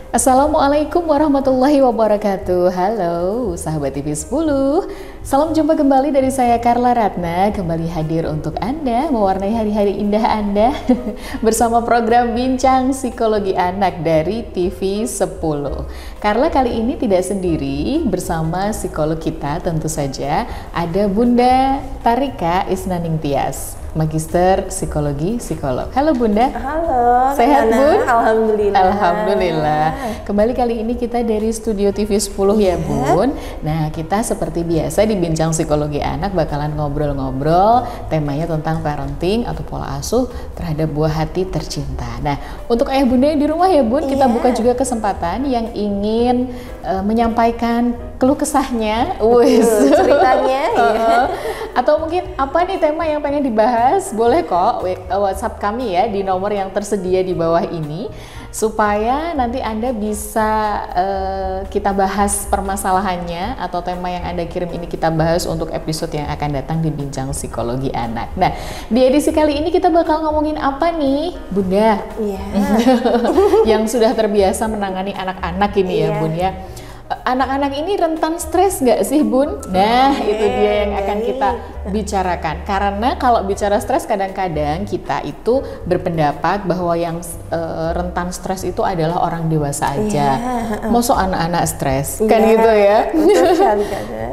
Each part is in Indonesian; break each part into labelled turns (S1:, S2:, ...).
S1: Assalamualaikum warahmatullahi wabarakatuh. Halo sahabat TV 10. Salam jumpa kembali dari saya Carla Ratna, kembali hadir untuk Anda mewarnai hari-hari indah Anda bersama program Bincang Psikologi Anak dari TV 10. Carla kali ini tidak sendiri, bersama psikolog kita tentu saja ada Bunda Tarika Isnaning Tias, Magister Psikologi Psikolog. Halo Bunda.
S2: Halo.
S1: Sehat Bun?
S2: Alhamdulillah.
S1: Alhamdulillah. Kembali kali ini kita dari studio TV 10 ya Bun. Nah kita seperti biasa di Bincang Psikologi Anak bakalan ngobrol-ngobrol temanya tentang parenting atau pola asuh terhadap buah hati tercinta. Nah untuk ayah bunda yang di rumah ya Bun, kita buka juga kesempatan yang ingin menyampaikan keluh kesahnya,
S2: ceritanya ya.
S1: Atau mungkin apa nih tema yang pengen dibahas, boleh kok WhatsApp kami ya di nomor yang tersedia di bawah ini, supaya nanti Anda bisa kita bahas permasalahannya atau tema yang Anda kirim ini kita bahas untuk episode yang akan datang di Bincang Psikologi Anak. Nah, di edisi kali ini kita bakal ngomongin apa nih, Bunda?
S2: Iya.
S1: Yang sudah terbiasa menangani anak-anak ini ya, Bun ya. Anak-anak ini rentan stres nggak sih Bun? Nah itu dia yang akan kita bicarakan. Karena kalau bicara stres kadang-kadang kita itu berpendapat bahwa yang rentan stres itu adalah orang dewasa aja. Masa anak-anak stres? Kan gitu ya.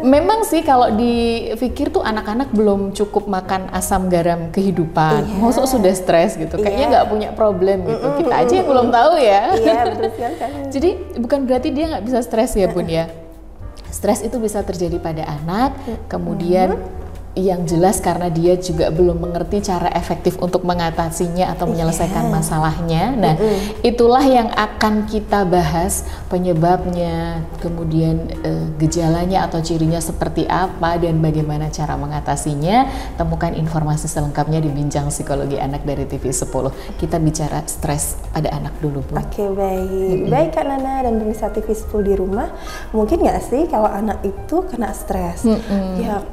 S1: Memang sih kalau dipikir tuh anak-anak belum cukup makan asam garam kehidupan. Masa sudah stres gitu? Kayaknya nggak punya problem gitu. Kita aja yang belum tahu ya.
S2: Iya betul sekali.
S1: Jadi bukan berarti dia nggak bisa stres ya Bun ya. Stres itu bisa terjadi pada anak, kemudian yang jelas karena dia juga belum mengerti cara efektif untuk mengatasinya atau menyelesaikan masalahnya. Nah, itulah yang akan kita bahas, penyebabnya, kemudian gejalanya atau cirinya seperti apa dan bagaimana cara mengatasinya. Temukan informasi selengkapnya di Bincang Psikologi Anak dari TV 10. Kita bicara stres pada anak dulu, Bu.
S2: Oke, baik. Baik Kak Nana dan pemirsa TV 10 di rumah, mungkin nggak sih kalau anak itu kena stres? Ya,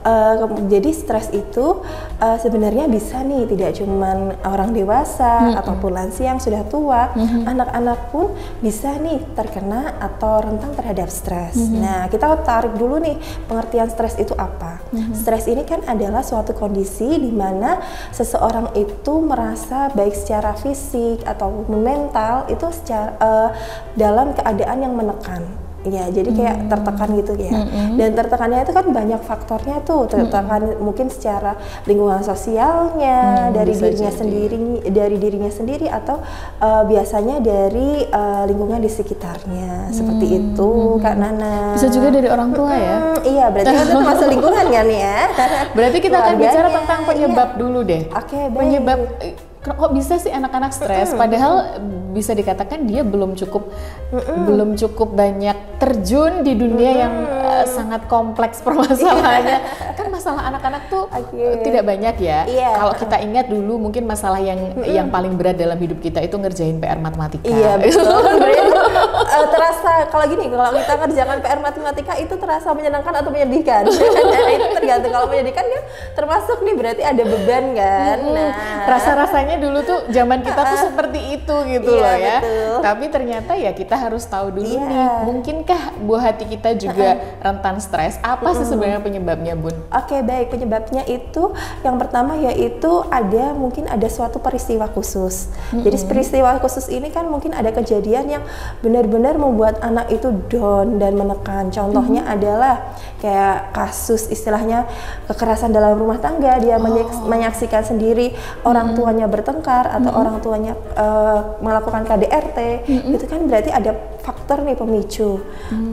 S2: jadi stres itu sebenarnya bisa nih, tidak cuman orang dewasa ataupun lansia yang sudah tua, anak-anak pun bisa nih terkena atau rentan terhadap stres. Nah, kita tarik dulu nih pengertian stres itu apa. Stres ini kan adalah suatu kondisi di mana seseorang itu merasa baik secara fisik atau mental itu secara dalam keadaan yang menekan. Ya, jadi kayak tertekan gitu ya. Dan tertekannya itu kan banyak faktornya tuh. Tertekan mungkin secara lingkungan sosialnya, dari dirinya sendiri atau biasanya dari lingkungan di sekitarnya. Seperti itu, Kak Nana.
S1: Bisa juga dari orang tua ya.
S2: Iya, berarti itu termasuk lingkungan kan ya.
S1: Berarti kita akan bicara tentang penyebab dulu deh.
S2: Oke, baik.
S1: Penyebab kok bisa sih anak-anak stres padahal bisa dikatakan dia belum cukup banyak terjun di dunia yang sangat kompleks permasalahannya. Kan masalah anak-anak tuh tidak banyak ya. Kalau kita ingat dulu mungkin masalah yang paling berat dalam hidup kita itu ngerjain PR matematika.
S2: Iya betul. Terasa kalau kita ngerjakan PR matematika itu terasa menyenangkan atau menyedihkan. Itu tergantung. Kalau menyedihkan kan termasuk nih berarti ada beban kan. Nah,
S1: rasa-rasanya dulu tuh zaman kita tuh seperti itu gitu loh ya.
S2: Betul.
S1: Tapi ternyata ya kita harus tahu dulu nih, mungkinkah buah hati kita juga rentan stres? Apa sih sebenarnya penyebabnya, Bun?
S2: Oke, baik. Penyebabnya itu yang pertama yaitu mungkin ada suatu peristiwa khusus. Jadi peristiwa khusus ini kan mungkin ada kejadian yang benar-benar membuat anak itu down dan menekan. Contohnya adalah kayak kasus istilahnya kekerasan dalam rumah tangga, dia menyaksikan sendiri orang tuanya bertengkar atau orang tuanya melakukan KDRT, itu kan berarti ada faktor nih pemicu.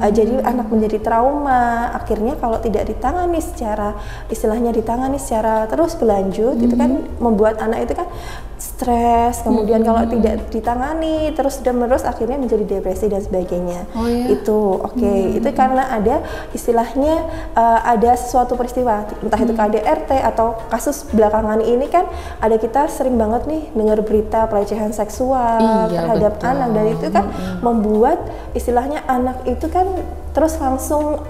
S2: Jadi anak menjadi trauma, akhirnya kalau tidak ditangani secara terus berlanjut, itu kan membuat anak itu kan stres, kemudian kalau tidak ditangani terus akhirnya menjadi depresi dan sebagainya. Itu itu karena ada istilahnya ada suatu peristiwa, entah itu KDRT atau kasus belakangan ini kan ada, kita sering banget nih dengar berita pelecehan seksual terhadap anak, dan itu kan membuat istilahnya anak itu kan terus langsung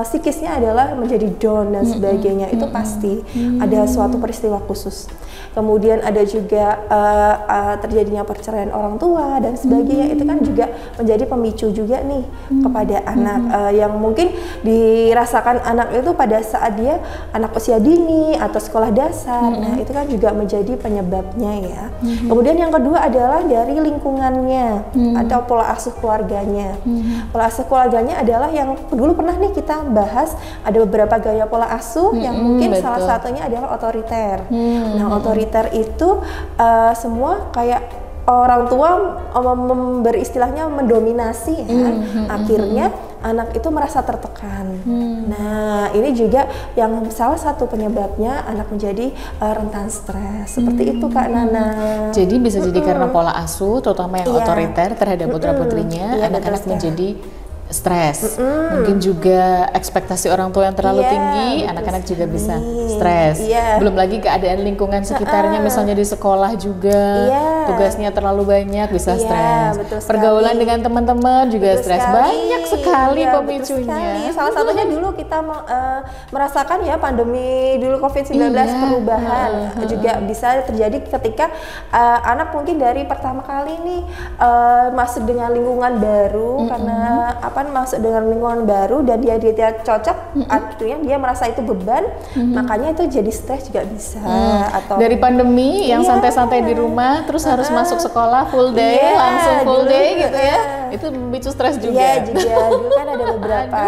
S2: psikisnya adalah menjadi down dan sebagainya, itu pasti ada suatu peristiwa khusus. Kemudian ada juga terjadinya perceraian orang tua dan sebagainya, itu kan juga menjadi pemicu juga nih kepada anak yang mungkin dirasakan anak itu pada saat dia anak usia dini atau sekolah dasar. Nah, itu kan juga menjadi penyebabnya ya. Kemudian yang kedua adalah dari lingkungannya atau pola asuh keluarganya. Pola asuh keluarganya adalah yang dulu pernah nih kita bahas, ada beberapa gaya pola asuh yang mungkin salah satunya adalah otoriter. Nah, otoriter itu semua kayak orang tua beristilahnya mendominasi ya. Akhirnya anak itu merasa tertekan. Nah, ini juga yang salah satu penyebabnya anak menjadi rentan stres. Seperti itu Kak Nana.
S1: Jadi bisa jadi karena pola asuh, terutama yang otoriter terhadap putra-putrinya, anak-anak menjadi stres. Mungkin juga ekspektasi orang tua yang terlalu tinggi, anak-anak juga bisa stres. Belum lagi keadaan lingkungan sekitarnya, misalnya di sekolah juga tugasnya terlalu banyak, bisa stres. Pergaulan dengan teman-teman juga stres. Banyak sekali pemicunya.
S2: Salah satunya dulu kita merasakan ya pandemi dulu COVID-19, perubahan juga bisa terjadi ketika anak mungkin dari pertama kali nih masuk dengan lingkungan baru, karena masuk dengan lingkungan baru dan dia tidak cocok, artinya dia merasa itu beban, makanya itu jadi stres juga bisa. Atau
S1: dari pandemi yang santai-santai di rumah terus harus masuk sekolah full day, langsung full day gitu ya, itu memicu stres juga.
S2: Iya juga, dulu kan ada beberapa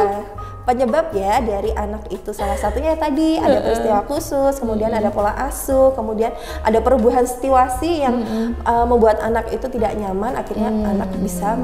S2: penyebab ya dari anak itu, salah satunya tadi ada peristiwa khusus, kemudian ada pola asuh, kemudian ada perubahan situasi yang membuat anak itu tidak nyaman, akhirnya anak bisa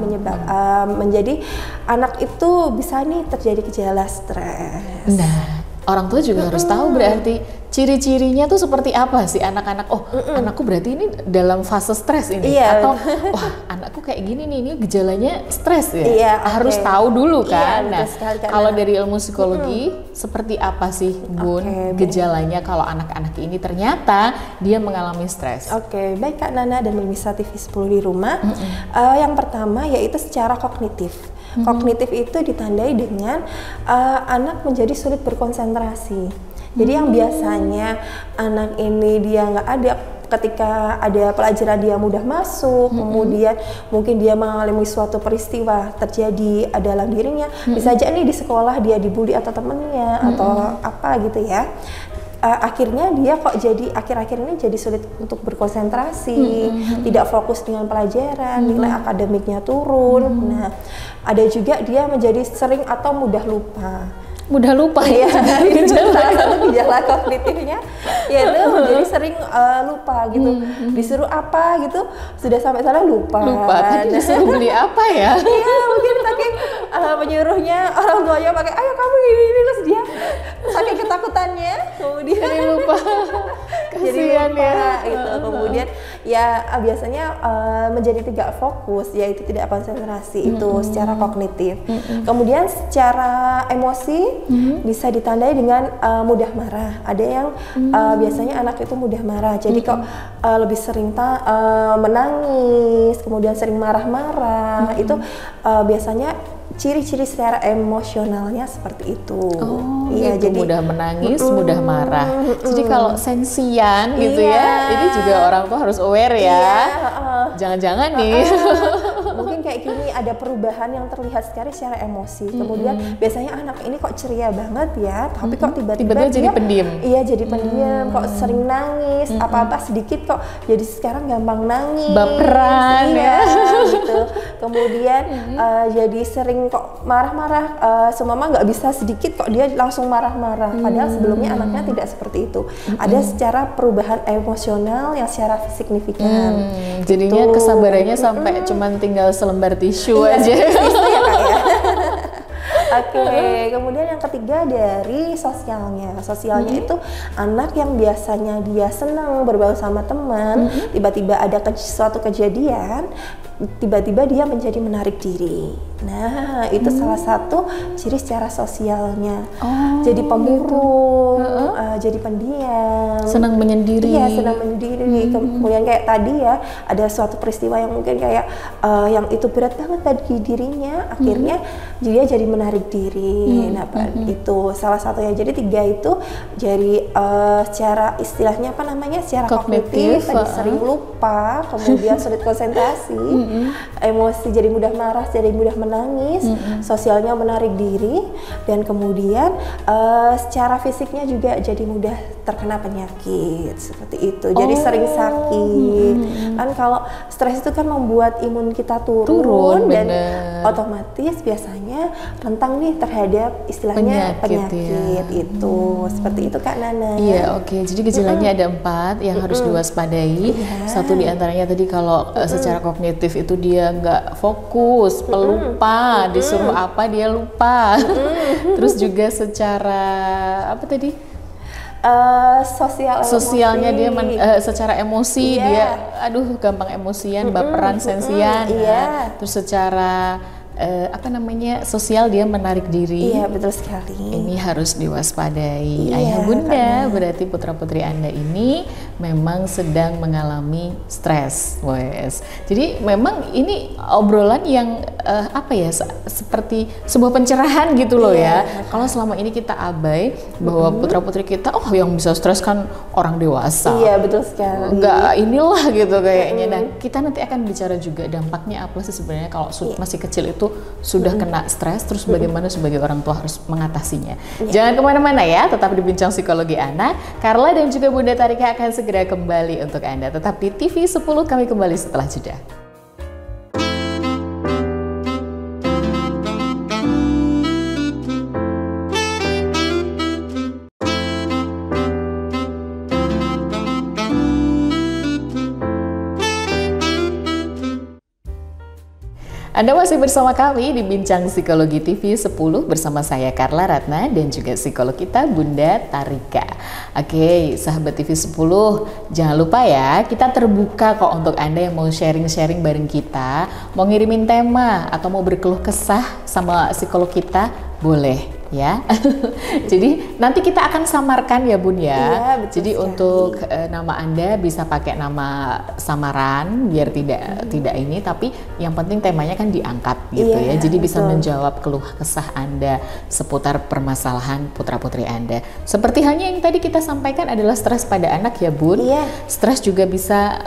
S2: menjadi anak itu bisa nih terjadi gejala stres.
S1: Nah, orang tua juga harus tahu berarti ciri-cirinya tuh seperti apa sih anak-anak. Oh, anakku berarti ini dalam fase stres ini, atau wah anakku kayak gini nih, ini gejalanya stres ya. Harus tahu dulu kan. Nah, kalau dari ilmu psikologi seperti apa sih Bun gejalanya kalau anak-anak ini ternyata dia mengalami stres?
S2: Baik Kak Nana dan pemirsa TV 10 di rumah. Yang pertama yaitu secara kognitif. Kognitif itu ditandai dengan anak menjadi sulit berkonsentrasi. Jadi yang biasanya anak ini dia nggak ada ketika ada pelajaran, dia mudah masuk, kemudian mungkin dia mengalami suatu peristiwa terjadi dalam dirinya, bisa aja nih di sekolah dia dibully atau temennya atau apa gitu ya. Akhirnya dia kok jadi akhir-akhir ini jadi sulit untuk berkonsentrasi, tidak fokus dengan pelajaran, nilai akademiknya turun. Nah, ada juga dia menjadi sering atau mudah lupa.
S1: Mudah lupa ya,
S2: salah satu gejala kognitifnya yaitu menjadi sering lupa gitu. Disuruh apa gitu sudah sampai sana lupa.
S1: Tadi disuruh beli apa ya?
S2: Iya, mungkin saking menyuruhnya orang tuanya pakai ayo kamu ini terus dia saking ketakutannya kemudian
S1: jadi lupa. Kasihan ya
S2: gitu. Kemudian ya biasanya menjadi tidak fokus, yaitu tidak konsentrasi, itu secara kognitif. Kemudian secara emosi bisa ditandai dengan mudah marah. Ada yang biasanya anak itu mudah marah, jadi kok lebih sering menangis, kemudian sering marah-marah. Itu biasanya ciri-ciri secara emosionalnya seperti itu.
S1: Iya, jadi mudah menangis, mudah marah. Jadi kalau sensian gitu ya, ini juga orang tua harus aware ya. Jangan-jangan nih.
S2: Mungkin kayak gini ada perubahan yang terlihat secara emosi. Kemudian biasanya anak ini kok ceria banget ya, tapi kok tiba-tiba
S1: jadi pendiam.
S2: Iya, jadi pendiam, kok sering nangis, apa-apa sedikit kok jadi sekarang gampang nangis.
S1: Baperan ya.
S2: Gitu. Kemudian jadi sering kok marah-marah, semama nggak bisa sedikit kok dia langsung marah-marah, padahal sebelumnya anaknya tidak seperti itu. Ada secara perubahan emosional yang secara signifikan.
S1: Jadinya kesabarannya sampai cuman tinggal selembar tisu aja.
S2: Tisu ya Kak ya. Kemudian yang ketiga dari sosialnya. Sosialnya itu anak yang biasanya dia senang berbaur sama teman, tiba-tiba ada suatu kejadian, tiba-tiba dia menjadi menarik diri. Nah, itu salah satu ciri secara sosialnya. Jadi pemurung, jadi pendiam.
S1: senang menyendiri.
S2: Iya, senang menyendiri. Kemudian kayak tadi ya, ada suatu peristiwa yang mungkin kayak yang itu berat banget bagi dirinya, akhirnya dia jadi menarik diri. Nah, itu salah satunya. Jadi 3 itu jadi secara istilahnya apa namanya? Secara kognitif tadi sering lupa, kemudian sulit konsentrasi, emosi jadi mudah marah, jadi mudah menangis, sosialnya menarik diri, dan kemudian secara fisiknya juga jadi mudah terkena penyakit seperti itu. Jadi sering sakit. Kan kalau stres itu kan membuat imun kita turun dan otomatis biasanya rentan nih terhadap istilahnya penyakit ya. Itu seperti itu Kak Nana.
S1: Iya, oke. Jadi gejalanya ada 4 yang harus diwaspadai. Satu diantaranya tadi kalau secara kognitif itu dia nggak fokus, pelupa, disuruh apa dia lupa. Terus juga secara apa tadi? Sosialnya dia secara emosi dia gampang emosian, baperan, sensian. Terus secara apa namanya sosial dia menarik diri.
S2: Iya, betul sekali.
S1: Ini harus diwaspadai. Ayah bunda, berarti putra putri Anda ini memang sedang mengalami stres. Jadi memang ini obrolan yang apa ya, seperti sebuah pencerahan gitu loh ya. Kalau selama ini kita abai bahwa putra putri kita, yang bisa stres kan orang dewasa.
S2: Iya, betul sekali.
S1: Enggak inilah gitu kayaknya. Dan kita nanti akan bicara juga dampaknya apa sih sebenarnya kalau masih kecil itu sudah kena stres, terus bagaimana sebagai orang tua harus mengatasinya. Jangan kemana-mana ya, tetap di Bincang Psikologi Anak. Carla dan juga Bunda Tarika akan segera kembali untuk Anda. Tetap di TV 10, kami kembali setelah jeda. Anda masih bersama kami di Bincang Psikologi TV 10 bersama saya Carla Ratna dan juga psikolog kita Bunda Tarika. Oke, sahabat TV 10, jangan lupa ya, kita terbuka kok untuk Anda yang mau sharing-sharing bareng kita, mau ngirimin tema atau mau berkeluh kesah sama psikolog kita, boleh ya. Jadi nanti kita akan samarkan ya Bun ya.
S2: Iya, betul.
S1: Jadi sekali. Untuk nama Anda bisa pakai nama samaran biar tidak ini, tapi yang penting temanya kan diangkat gitu ya. Jadi bisa menjawab keluh kesah Anda seputar permasalahan putra-putri Anda. Seperti halnya yang tadi kita sampaikan adalah stres pada anak ya Bun. Iya. Stres juga bisa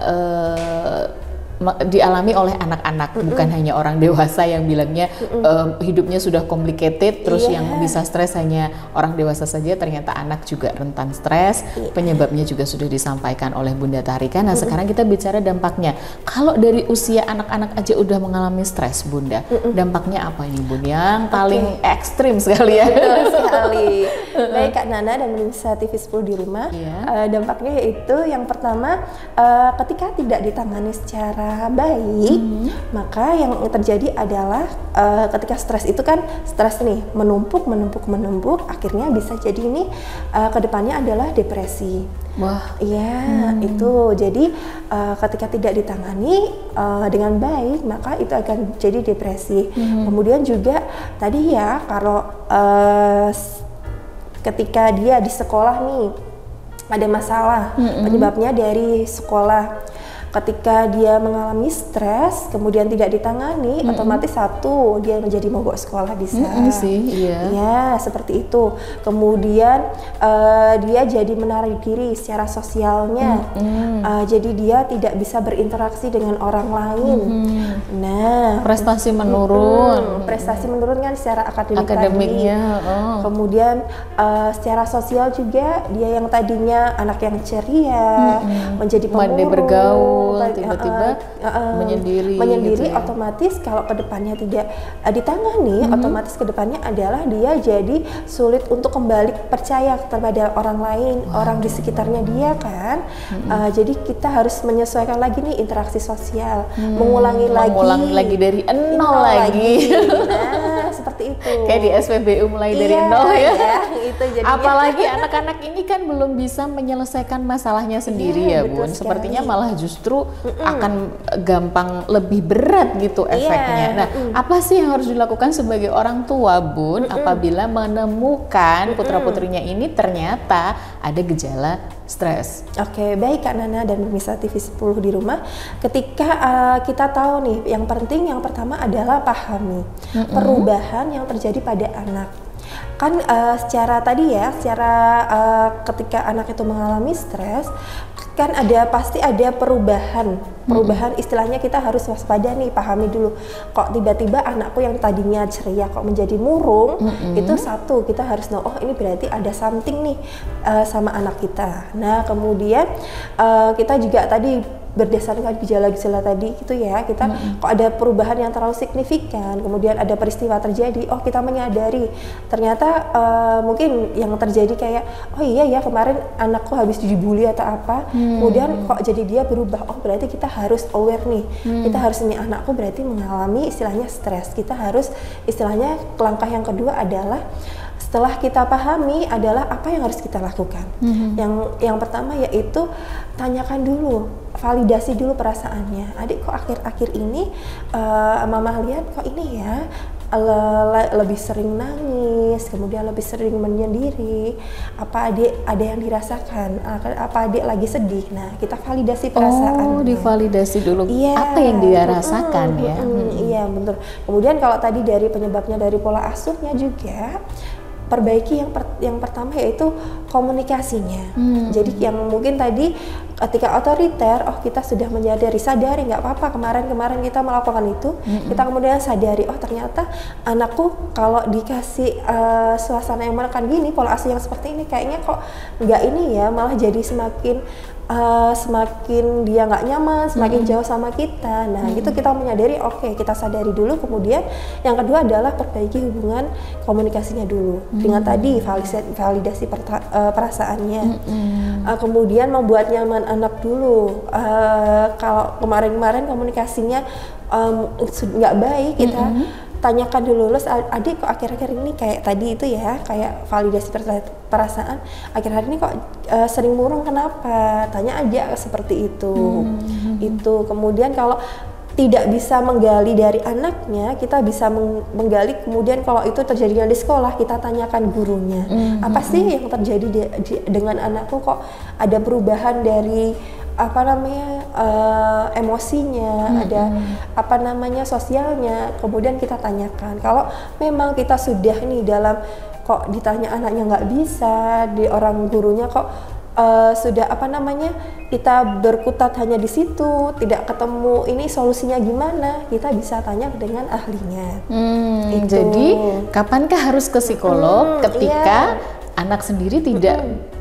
S1: dialami oleh anak-anak, bukan hanya orang dewasa yang bilangnya hidupnya sudah complicated, terus yang bisa stres hanya orang dewasa saja. Ternyata anak juga rentan stres. Penyebabnya juga sudah disampaikan oleh Bunda Tarika. Nah, sekarang kita bicara dampaknya. Kalau dari usia anak-anak aja udah mengalami stres, Bunda, dampaknya apa ini Bun? Yang paling ekstrim sekali ya.
S2: Betul sekali. Baik Kak Nana dan pemirsa TV 10 di rumah, dampaknya yaitu yang pertama, ketika tidak ditangani secara baik, maka yang terjadi adalah ketika stres itu kan stres nih menumpuk, akhirnya bisa jadi ini kedepannya adalah depresi.
S1: Wah,
S2: iya, itu jadi ketika tidak ditangani dengan baik, maka itu akan jadi depresi. Kemudian juga tadi ya, kalau ketika dia di sekolah nih ada masalah, penyebabnya dari sekolah. Ketika dia mengalami stres, kemudian tidak ditangani, otomatis satu, dia menjadi mogok sekolah bisa. Ya, seperti itu. Kemudian dia jadi menarik diri secara sosialnya. Jadi dia tidak bisa berinteraksi dengan orang lain. Nah,
S1: prestasi menurun.
S2: Prestasi menurun kan secara
S1: akademiknya.
S2: Kemudian secara sosial juga dia yang tadinya anak yang ceria, menjadi pemurung,
S1: bergaul, tiba-tiba menyendiri gitu ya.
S2: Otomatis kalau kedepannya tidak ditangani, otomatis kedepannya adalah dia jadi sulit untuk kembali percaya kepada orang lain, orang di sekitarnya dia kan. Jadi kita harus menyesuaikan lagi nih interaksi sosial, mengulangi lagi dari nol lagi. Nah, seperti itu.
S1: Kayak di SPBU mulai dari nol ya.
S2: Itu jadinya.
S1: Apalagi anak-anak ini kan belum bisa menyelesaikan masalahnya sendiri ya Bun. Sepertinya malah justru justru akan gampang lebih berat gitu efeknya. Nah, apa sih yang harus dilakukan sebagai orang tua, Bun, apabila menemukan putra-putrinya ini ternyata ada gejala stres?
S2: Oke, baik Kak Nana dan pemirsa TV 10 di rumah. Ketika kita tahu nih, yang penting yang pertama adalah pahami perubahan yang terjadi pada anak. Kan secara tadi ya, ketika anak itu mengalami stres, kan pasti ada perubahan istilahnya kita harus waspada nih, pahami dulu kok tiba-tiba anakku yang tadinya ceria kok menjadi murung. Itu satu, kita harus tahu, oh ini berarti ada something nih sama anak kita. Nah kemudian kita juga tadi berdasarkan gejala-gejala tadi gitu ya, kita kok ada perubahan yang terlalu signifikan, kemudian ada peristiwa terjadi, oh kita menyadari ternyata mungkin yang terjadi kayak, oh iya ya kemarin anakku habis dibully atau apa, kemudian kok jadi dia berubah, oh berarti kita harus aware nih, kita harus, ini anakku berarti mengalami istilahnya stres, kita harus istilahnya langkah yang kedua adalah setelah kita pahami adalah apa yang harus kita lakukan. Yang pertama yaitu tanyakan dulu, validasi dulu perasaannya. Adik kok akhir-akhir ini mama lihat kok ini ya lebih sering nangis, kemudian lebih sering menyendiri. Apa adik ada yang dirasakan? Apa adik lagi sedih? Nah kita validasi perasaan.
S1: Oh, divalidasi dulu. Apa yang dia rasakan ya?
S2: Iya betul. Kemudian kalau tadi dari penyebabnya dari pola asuhnya juga, perbaiki yang pertama yaitu komunikasinya. Jadi yang mungkin tadi ketika otoriter, oh kita sudah sadari nggak apa-apa kemarin kita melakukan itu, kita kemudian sadari, oh ternyata anakku kalau dikasih suasana yang menekan gini, pola asuh yang seperti ini kayaknya kok nggak ini ya, malah jadi semakin dia nggak nyaman, semakin jauh sama kita. Nah itu kita menyadari, oke, kita sadari dulu. Kemudian yang kedua adalah perbaiki hubungan komunikasinya dulu dengan tadi validasi perasaannya. Kemudian membuat nyaman anak dulu. Kalau kemarin komunikasinya nggak baik, kita tanyakan dulu, adik kok akhir-akhir ini kayak tadi itu ya, kayak validasi perasaan, akhir-akhir ini kok sering murung, kenapa? Tanya aja seperti itu. Itu kemudian kalau tidak bisa menggali dari anaknya, kita bisa menggali kemudian kalau itu terjadinya di sekolah, kita tanyakan gurunya. Apa sih yang terjadi dengan anakku, kok ada perubahan dari emosinya, ada sosialnya, kemudian kita tanyakan. Kalau memang kita sudah nih dalam, kok ditanya anaknya nggak bisa, di orang gurunya kok sudah kita berkutat hanya di situ, tidak ketemu ini solusinya gimana, kita bisa tanya dengan ahlinya.
S1: Jadi kapankah harus ke psikolog ketika anak sendiri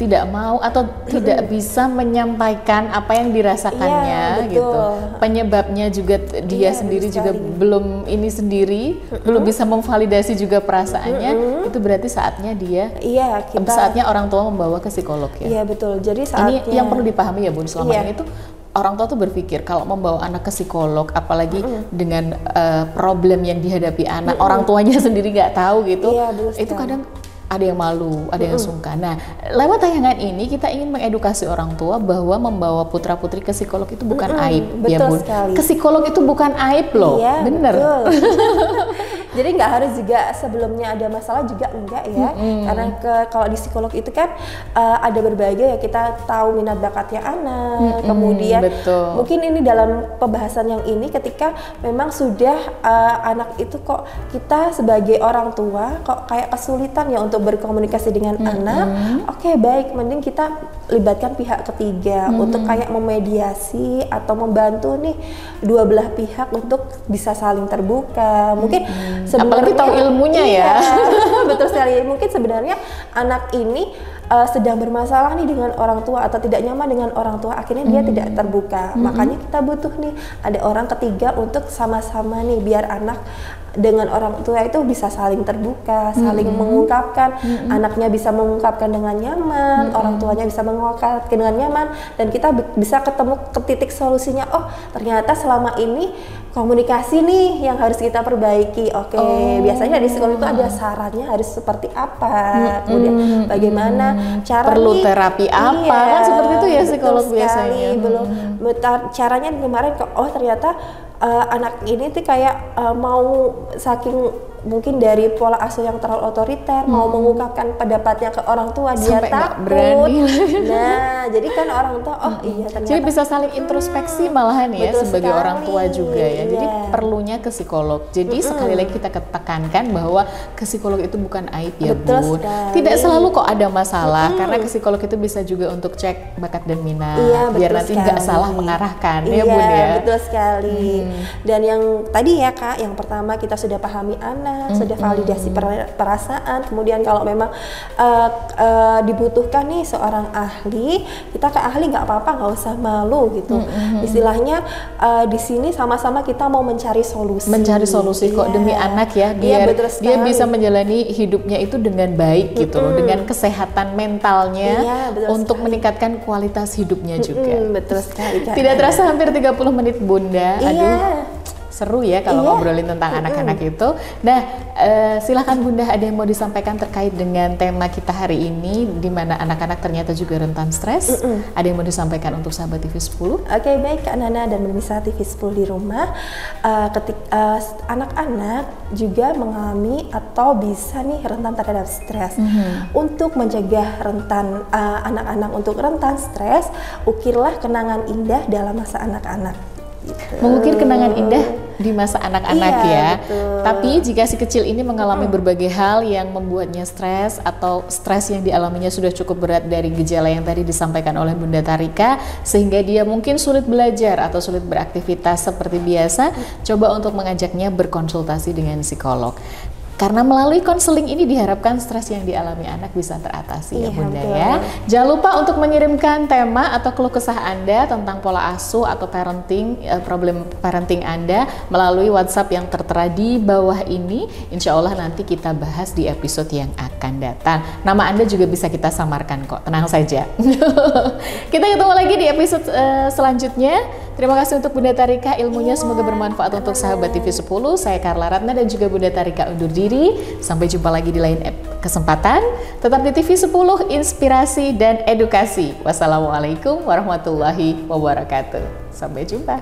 S1: tidak mau atau tidak bisa menyampaikan apa yang dirasakannya, gitu. Penyebabnya juga dia sendiri juga belum belum bisa memvalidasi juga perasaannya. Itu berarti saatnya saatnya orang tua membawa ke psikolog ya. Iya betul. Jadi saatnya ini yang perlu dipahami ya Bun, selama ini tuh orang tua tuh berpikir kalau membawa anak ke psikolog, apalagi dengan problem yang dihadapi anak, orang tuanya sendiri nggak tahu gitu, itu kadang ada yang malu, ada yang sungkan. Nah, lewat tayangan ini kita ingin mengedukasi orang tua bahwa membawa putra-putri ke psikolog itu bukan aib, ya Bun. Ke psikolog itu bukan aib loh, bener. Jadi nggak harus juga sebelumnya ada masalah juga enggak ya, karena kalau di psikolog itu kan ada berbagai ya, kita tahu minat bakatnya anak, kemudian mungkin ini dalam pembahasan yang ini ketika memang sudah anak itu kok kita sebagai orang tua kok kayak kesulitan ya untuk berkomunikasi dengan anak, oke baik, mending kita libatkan pihak ketiga untuk kayak memediasi atau membantu nih dua belah pihak untuk bisa saling terbuka. Mungkin apalagi tahu ilmunya ya.
S2: Betul sekali. Mungkin sebenarnya anak ini sedang bermasalah nih dengan orang tua atau tidak nyaman dengan orang tua, akhirnya dia tidak terbuka. Makanya kita butuh nih ada orang ketiga untuk sama-sama nih biar anak dengan orang tua itu bisa saling terbuka, saling mengungkapkan, anaknya bisa mengungkapkan dengan nyaman, orang tuanya bisa mengungkapkan dengan nyaman, dan kita bisa ketemu ke titik solusinya. Oh, ternyata selama ini komunikasi nih yang harus kita perbaiki. Oke, biasanya di sekolah itu ada sarannya harus seperti apa, kemudian bagaimana
S1: perlu terapi apa kan seperti itu ya psikolog biasanya.
S2: Belum caranya kemarin kok ternyata anak ini tuh kayak mau saking mungkin dari pola asuh yang terlalu otoriter mau mengungkapkan pendapatnya ke orang tua dia takut berani. Nah jadi kan orang tua iya ternyata
S1: jadi bisa saling introspeksi malahan ya sebagai orang tua juga ya. Jadi perlunya ke psikolog. Jadi sekali lagi kita tekankan bahwa ke psikolog itu bukan aib ya Bun. Tidak selalu kok ada masalah karena ke psikolog itu bisa juga untuk cek bakat dan minat biar nanti nggak salah mengarahkan ya Bun ya.
S2: Betul sekali. Dan yang tadi ya Kak, yang pertama kita sudah pahami anak, sudah validasi perasaan, kemudian kalau memang dibutuhkan nih seorang ahli, kita ke ahli nggak apa-apa, nggak usah malu gitu. Istilahnya di sini sama-sama kita mau mencari solusi.
S1: Mencari solusi kok demi anak ya, biar dia bisa menjalani hidupnya itu dengan baik gitu loh, dengan kesehatan mentalnya untuk meningkatkan kualitas hidupnya juga.
S2: Betul sekali Kak.
S1: Tidak terasa hampir 30 menit Bunda. Aduh. Seru ya kalau ngobrolin tentang anak-anak itu. Nah, silahkan Bunda ada yang mau disampaikan terkait dengan tema kita hari ini, di mana anak-anak ternyata juga rentan stres. Ada yang mau disampaikan untuk sahabat TV 10?
S2: Oke, baik Kak Nana dan pemirsa TV 10 di rumah. Anak-anak juga mengalami atau bisa nih rentan terhadap stres. Untuk mencegah rentan anak-anak untuk rentan stres, ukirlah kenangan indah dalam masa anak-anak.
S1: Mengukir kenangan indah di masa anak-anak ya. Betul. Tapi jika si kecil ini mengalami berbagai hal yang membuatnya stres atau stres yang dialaminya sudah cukup berat dari gejala yang tadi disampaikan oleh Bunda Tarika, sehingga dia mungkin sulit belajar atau sulit beraktivitas seperti biasa, coba untuk mengajaknya berkonsultasi dengan psikolog. Karena melalui konseling ini diharapkan stres yang dialami anak bisa teratasi ya Bunda ya. Jangan lupa untuk mengirimkan tema atau keluh kesah Anda tentang pola asuh atau parenting, problem parenting Anda melalui WhatsApp yang tertera di bawah ini. Insya Allah nanti kita bahas di episode yang akan datang. Nama Anda juga bisa kita samarkan kok, tenang saja. Kita ketemu lagi di episode selanjutnya. Terima kasih untuk Bunda Tarika, ilmunya semoga bermanfaat untuk sahabat TV 10. Saya Carla Ratna dan juga Bunda Tarika undur diri. Sampai jumpa lagi di lain kesempatan. Tetap di TV 10, inspirasi dan edukasi. Wassalamualaikum warahmatullahi wabarakatuh. Sampai jumpa.